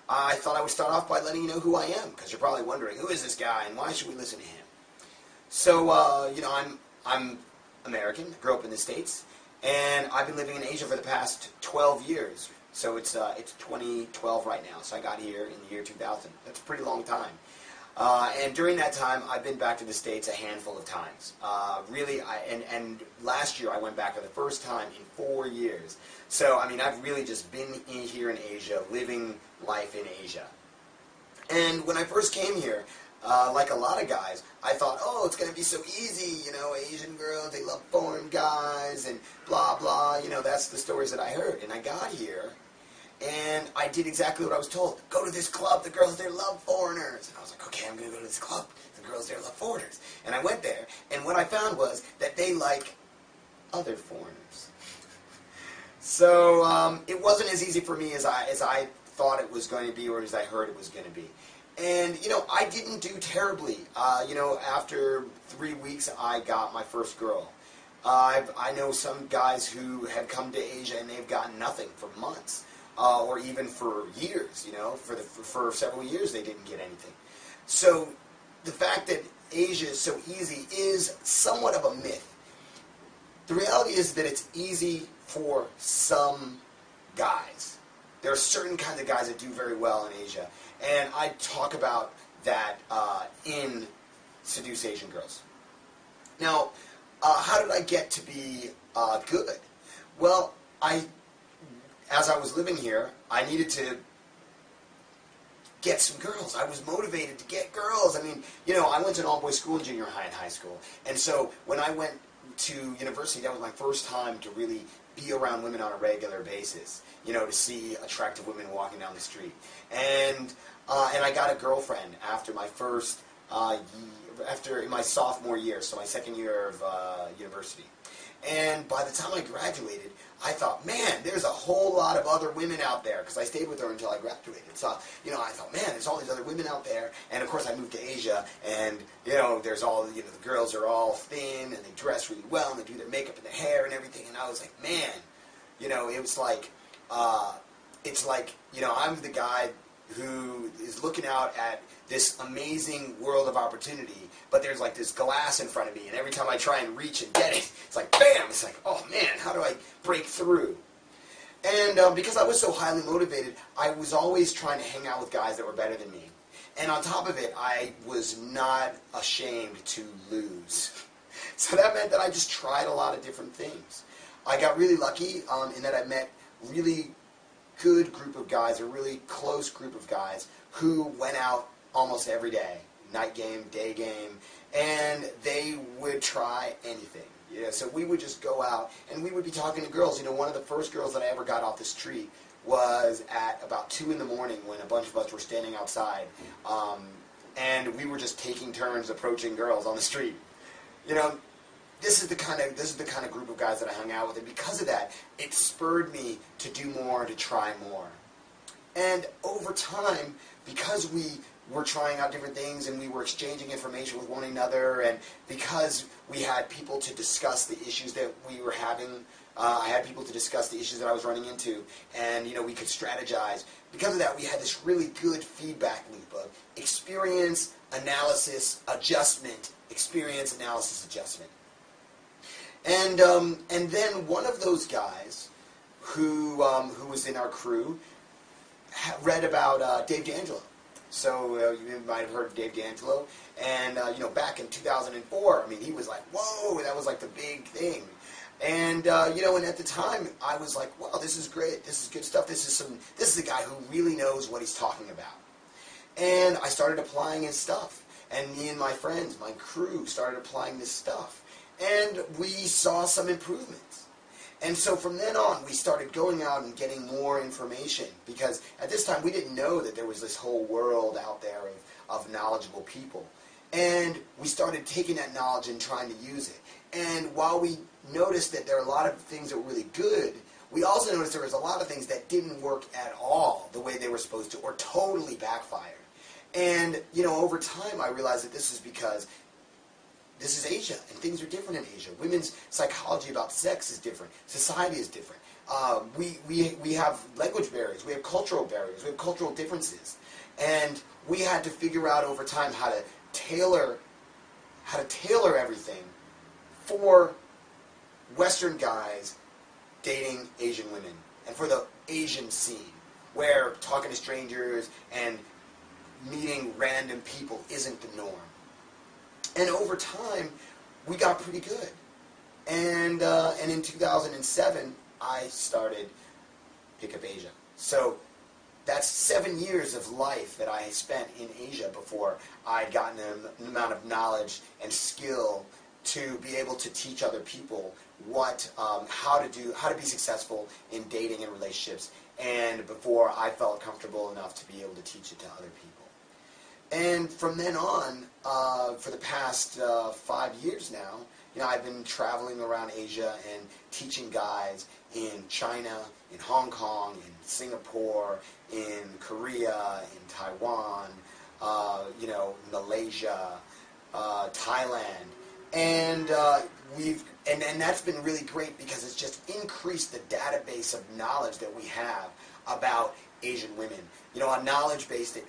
I thought I would start off by letting you know who I am, because you're probably wondering, who is this guy and why should we listen to him? So, you know, I'm American, grew up in the States, and I've been living in Asia for the past 12 years. So it's 2012 right now, so I got here in the year 2000. That's a pretty long time. And during that time, I've been back to the States a handful of times. Really, and last year I went back for the first time in 4 years. So, I mean, I've really just been here in Asia, living life in Asia. And when I first came here, like a lot of guys, I thought, oh, it's going to be so easy, you know, Asian girls, they love foreign guys, and blah, blah, you know, that's the stories that I heard. And I got here, and I did exactly what I was told. Go to this club, the girls there love foreigners. And I was like, okay, I'm going to go to this club, the girls there love foreigners. And I went there, and what I found was that they like other foreigners. So it wasn't as easy for me as I thought it was going to be, or as I heard it was going to be. And, you know, I didn't do terribly. You know, after 3 weeks, I got my first girl. I know some guys who have come to Asia and they've gotten nothing for months. Or even for years, you know, for several years they didn't get anything. So the fact that Asia is so easy is somewhat of a myth. The reality is that it's easy for some guys. There are certain kinds of guys that do very well in Asia, and I talk about that in Seduce Asian Girls. Now, how did I get to be good? Well, as I was living here, I needed to get some girls. I was motivated to get girls. I mean, you know, I went to an all-boys school in junior high and high school. And so when I went to university, that was my first time to really be around women on a regular basis, you know, to see attractive women walking down the street. And I got a girlfriend after my first, after my sophomore year, so my second year of university. And by the time I graduated, I thought, man, there's a whole lot of other women out there, because I stayed with her until I graduated. So, you know, I thought, man, there's all these other women out there. And, of course, I moved to Asia, and, you know, there's all, you know, the girls are all thin, and they dress really well, and they do their makeup and their hair and everything. And I was like, man, you know, it was like, it's like, you know, I'm the guy who is looking out at this amazing world of opportunity, but there's like this glass in front of me, and every time I try and reach and get it, it's like, bam! It's like, oh man, how do I break through? And because I was so highly motivated, I was always trying to hang out with guys that were better than me. And on top of it, I was not ashamed to lose. So that meant that I just tried a lot of different things. I got really lucky in that I met really good group of guys, a really close group of guys who went out almost every day, night game, day game, and they would try anything. You know, so we would just go out and we would be talking to girls. You know, one of the first girls that I ever got off the street was at about 2 in the morning when a bunch of us were standing outside, and we were just taking turns approaching girls on the street. You know, this is the kind of group of guys that I hung out with, and because of that, it spurred me to do more, to try more. And over time, because we were trying out different things and we were exchanging information with one another, and because we had people to discuss the issues that we were having, I had people to discuss the issues that I was running into, and, you know, we could strategize. Because of that, we had this really good feedback loop of experience, analysis, adjustment, experience, analysis, adjustment. And then one of those guys who was in our crew read about Dave D'Angelo. So you might have heard of Dave D'Angelo. And, you know, back in 2004, I mean, he was like, whoa, that was like the big thing. And, you know, and at the time, I was like, wow, this is great. This is good stuff. This is a guy who really knows what he's talking about. And I started applying his stuff. And me and my friends, my crew, started applying this stuff. And we saw some improvements. And so from then on, we started going out and getting more information, because at this time we didn't know that there was this whole world out there of knowledgeable people. And we started taking that knowledge and trying to use it. And while we noticed that there are a lot of things that were really good, we also noticed there was a lot of things that didn't work at all the way they were supposed to, or totally backfired. And, you know, over time I realized that this is because this is Asia, and things are different in Asia. Women's psychology about sex is different. Society is different. we have language barriers, we have cultural barriers, we have cultural differences, and we had to figure out over time how to tailor everything for Western guys dating Asian women, and for the Asian scene, where talking to strangers and meeting random people isn't the norm. And over time, we got pretty good. And in 2007, I started Pick Up Asia. So that's 7 years of life that I spent in Asia before I'd gotten an amount of knowledge and skill to be able to teach other people how to be successful in dating and relationships, and before I felt comfortable enough to be able to teach it to other people. And from then on, for the past 5 years now, I've been traveling around Asia and teaching guys in China, in Hong Kong, in Singapore, in Korea, in Taiwan, Malaysia, Thailand, and and that's been really great because it's just increased the database of knowledge that we have about Asian women. A knowledge base that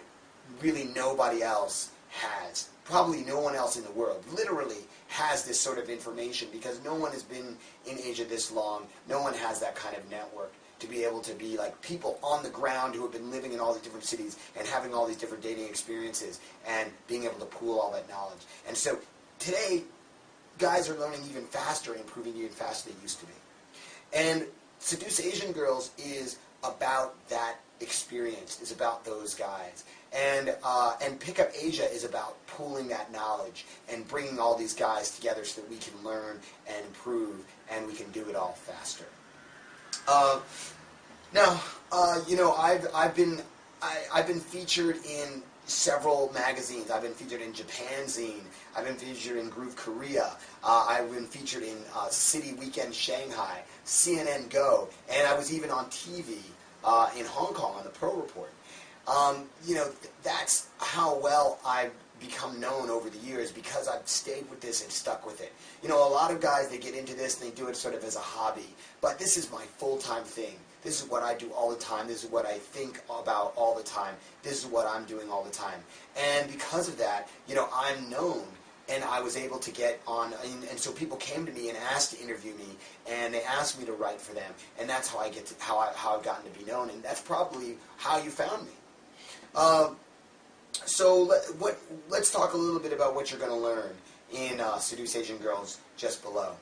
really nobody else has. Probably no one else in the world literally has this sort of information, because no one has been in Asia this long. No one has that kind of network to be able to be like people on the ground who have been living in all these different cities and having all these different dating experiences and being able to pool all that knowledge. And so today, guys are learning even faster and improving even faster than they used to be. And Seduce Asian Girls is about that experience, is about those guys. And Pick Up Asia is about pooling that knowledge and bringing all these guys together so that we can learn and improve, and we can do it all faster. I've been featured in several magazines. I've been featured in Japan Zine. I've been featured in Groove Korea. I've been featured in City Weekend Shanghai, CNN Go, and I was even on TV in Hong Kong on the Pro Report. That's how well I've become known over the years, because I've stayed with this and stuck with it. A lot of guys, they get into this and they do it sort of as a hobby, but this is my full-time thing. This is what I do all the time. This is what I think about all the time. This is what I'm doing all the time. And because of that, I'm known, and I was able to get on, and so people came to me and asked to interview me, and they asked me to write for them, and that's how I've gotten to be known, and that's probably how you found me. Let's talk a little bit about what you're going to learn in Seduce Asian Girls just below.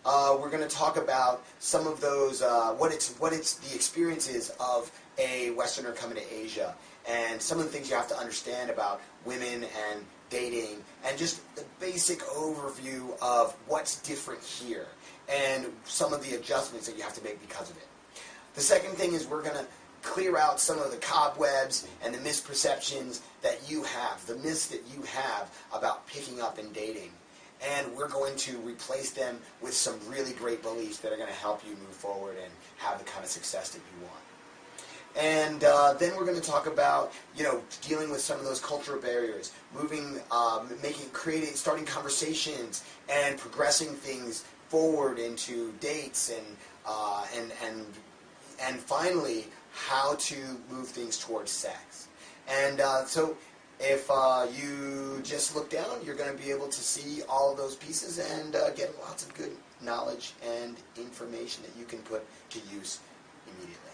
We're going to talk about some of those, what it's the experiences of a Westerner coming to Asia, and some of the things you have to understand about women and dating, and just the basic overview of what's different here, and some of the adjustments that you have to make because of it. The second thing is we're going to clear out some of the cobwebs and the misperceptions that you have, the myths that you have about picking up and dating. And we're going to replace them with some really great beliefs that are going to help you move forward and have the kind of success that you want. And then we're going to talk about, dealing with some of those cultural barriers, starting conversations and progressing things forward into dates, and finally, how to move things towards sex. And so if you just look down, you're going to be able to see all of those pieces and get lots of good knowledge and information that you can put to use immediately.